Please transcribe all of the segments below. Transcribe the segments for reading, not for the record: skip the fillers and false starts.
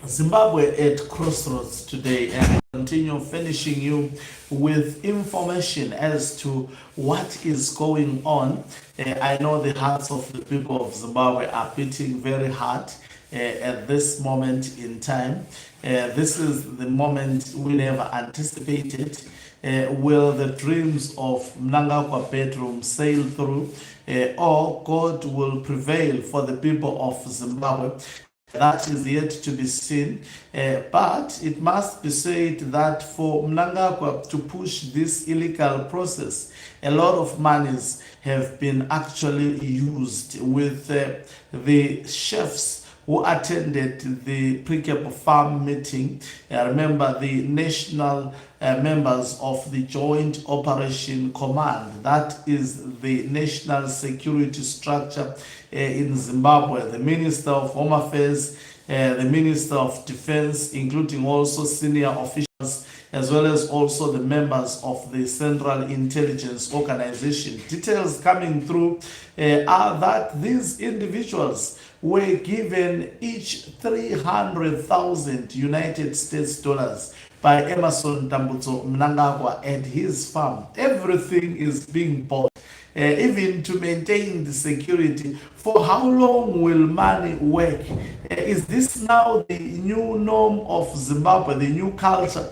Zimbabwe at crossroads today, and continue finishing you with information as to what is going on. I know the hearts of the people of Zimbabwe are beating very hard at this moment in time. This is the moment we never anticipated. Will the dreams of Mnangagwa bedroom sail through, or God will prevail for the people of Zimbabwe? That is yet to be seen. But it must be said that for Mnangagwa to push this illegal process, a lot of monies have been actually used with the chefs who attended the Pre-Cape Farm meeting. Remember, the national members of the Joint Operation Command, that is the national security structure in Zimbabwe, the Minister of Home Affairs, the Minister of Defense, including also senior officials, as well as also the members of the Central Intelligence Organization. Details coming through are that these individuals were given each 300,000 United States dollars by Emmerson Tambutso Mnangagwa and his farm. Everything is being bought, even to maintain the security. For how long will money work? Is this now the new norm of Zimbabwe, the new culture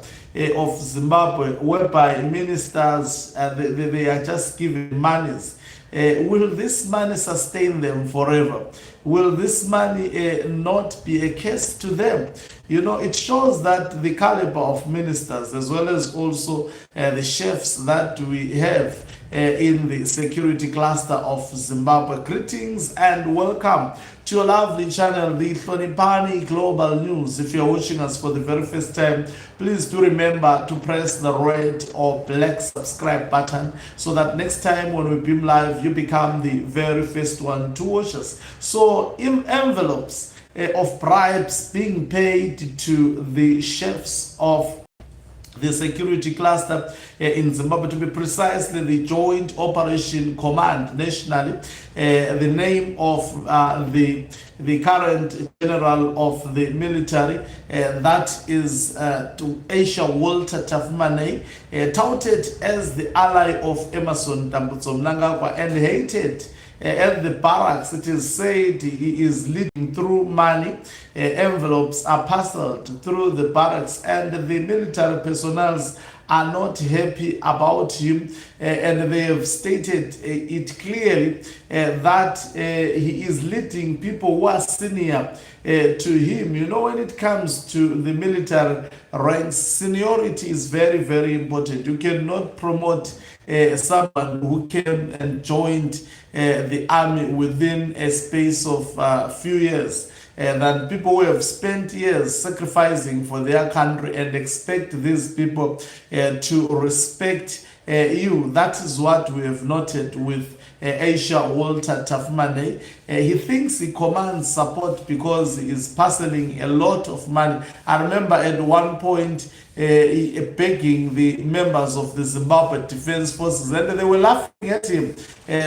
of Zimbabwe, whereby ministers, they are just given monies? Will this money sustain them forever? Will this money not be a curse to them? You know, it shows that the caliber of ministers, as well as also the chefs that we have in the security cluster of Zimbabwe. Greetings and welcome to your lovely channel, the Hlonipani Global News. If you're watching us for the very first time, please do remember to press the red or black subscribe button so that next time when we beam live, you become the very first one to watch us. So in envelopes of bribes being paid to the chefs of the security cluster in Zimbabwe, to be precisely the Joint Operation Command nationally. The name of the current general of the military, that is Asia Walter Tafumane, touted as the ally of Emmerson Tambutso Mnangagwa and hated at the barracks. It is said he is leading through money. Envelopes are parceled through the barracks, and the military personnel are not happy about him, and they have stated it clearly that he is leading people who are senior to him. You know, when it comes to the military ranks, seniority is very, very important. You cannot promote someone who came and joined the army within a space of few years, than people who have spent years sacrificing for their country, and expect these people to respect you. That is what we have noted with Asia Walter Tafumane. He thinks he commands support because he is parceling a lot of money. I remember at one point begging the members of the Zimbabwe Defense Forces, and they were laughing at him,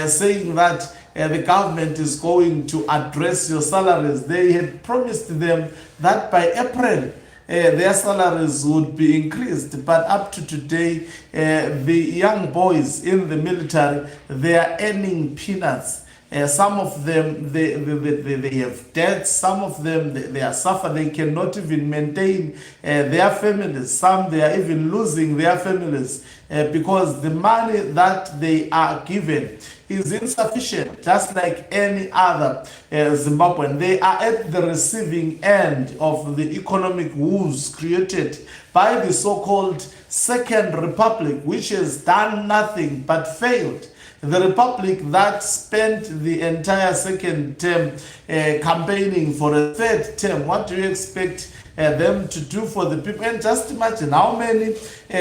saying that the government is going to address your salaries. They had promised them that by April their salaries would be increased, but up to today, the young boys in the military, they are earning peanuts. Some of them, they have debts. Some of them, they are suffering. They cannot even maintain their families. Some, they are even losing their families because the money that they are given is insufficient, just like any other Zimbabwean. They are at the receiving end of the economic woes created by the so-called Second Republic, which has done nothing but failed. The republic that spent the entire second term campaigning for a third term. What do you expect them to do for the people? And just imagine how many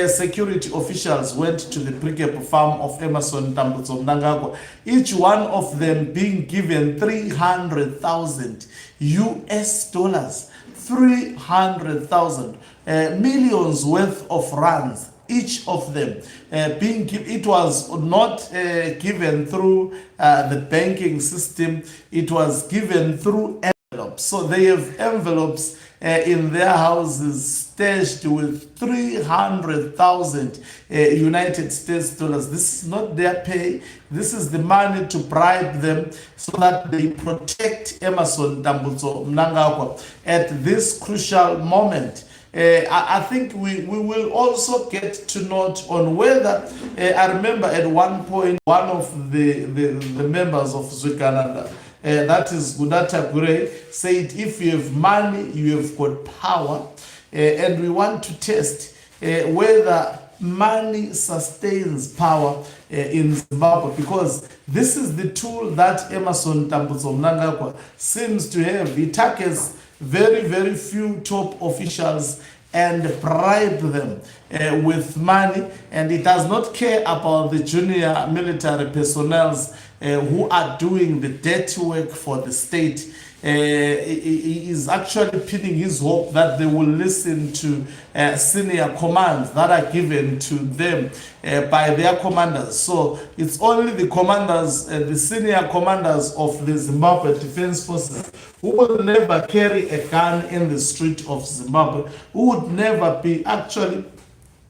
security officials went to the Pre-Cape Farm of Emmerson Tambutso Mnangagwa, each one of them being given 300,000 US dollars, 300,000 millions worth of rands. Each of them being given. It was not given through the banking system. It was given through envelopes. So they have envelopes in their houses stashed with 300,000 United States dollars. This is not their pay. This is the money to bribe them so that they protect Emmerson Mnangagwa at this crucial moment. I think we will also get to note on whether, I remember at one point, one of the members of Zwikananda, that is Gudata Gure, said if you have money, you have got power, and we want to test whether money sustains power in Zimbabwe, because this is the tool that Emmerson Mnangagwa seems to have. He targets very, very few top officials and bribe them with money, and he does not care about the junior military personnel who are doing the dirty work for the state. He is actually pinning his hope that they will listen to senior commands that are given to them by their commanders. So it's only the commanders, the senior commanders of the Zimbabwe Defense Forces, who will never carry a gun in the street of Zimbabwe, who would never be actually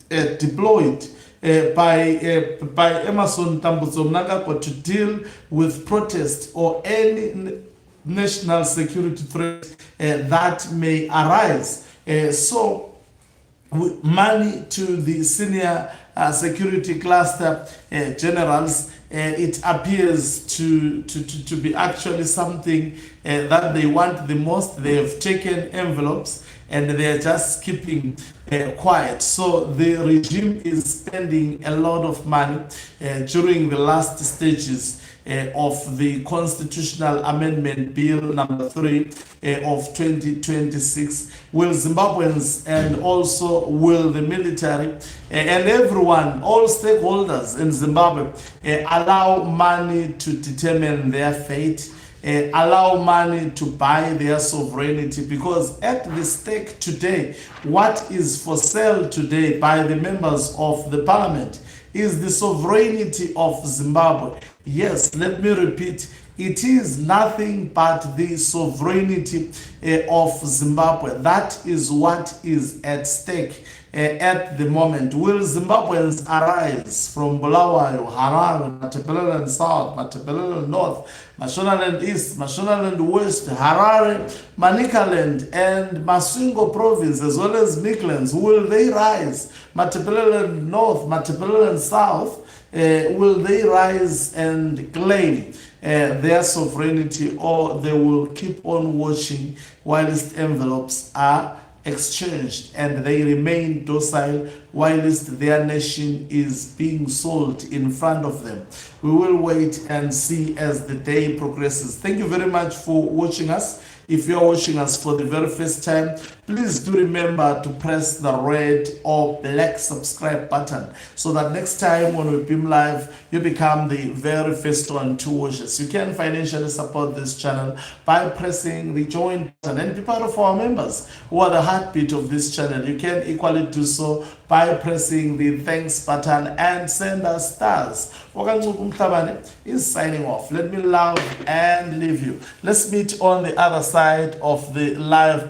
deployed by Emmerson Mnangagwa to deal with protest or any national security threat that may arise. So money to the senior security cluster generals, it appears to be actually something that they want the most. They have taken envelopes and they're just keeping quiet. So the regime is spending a lot of money during the last stages of the Constitutional Amendment Bill number 3 of 2026. Will Zimbabweans and also will the military and everyone, all stakeholders in Zimbabwe, allow money to determine their fate, allow money to buy their sovereignty? Because at the stake today, what is for sale today by the members of the parliament is the sovereignty of Zimbabwe. Yes, let me repeat, it is nothing but the sovereignty of Zimbabwe. That is what is at stake at the moment. Will Zimbabweans arise from Bulawayo, Harare, Matabeleland South, Matabeleland North, Mashonaland East, Mashonaland West, Harare, Manicaland, and Masvingo Province, as well as Midlands? Will they rise? Matabeleland North, Matabeleland South, will they rise and claim their sovereignty, or they will keep on watching whilst envelopes are exchanged and they remain docile whilst their nation is being sold in front of them? We will wait and see as the day progresses. Thank you very much for watching us. If you are watching us for the very first time, please do remember to press the red or black subscribe button so that next time when we beam live, you become the very first one to watch us. You can financially support this channel by pressing the join button and be part of our members who are the heartbeat of this channel. You can equally do so by pressing the thanks button and send us stars. Mhlabane is signing off. Let me love and leave you. Let's meet on the other side of the live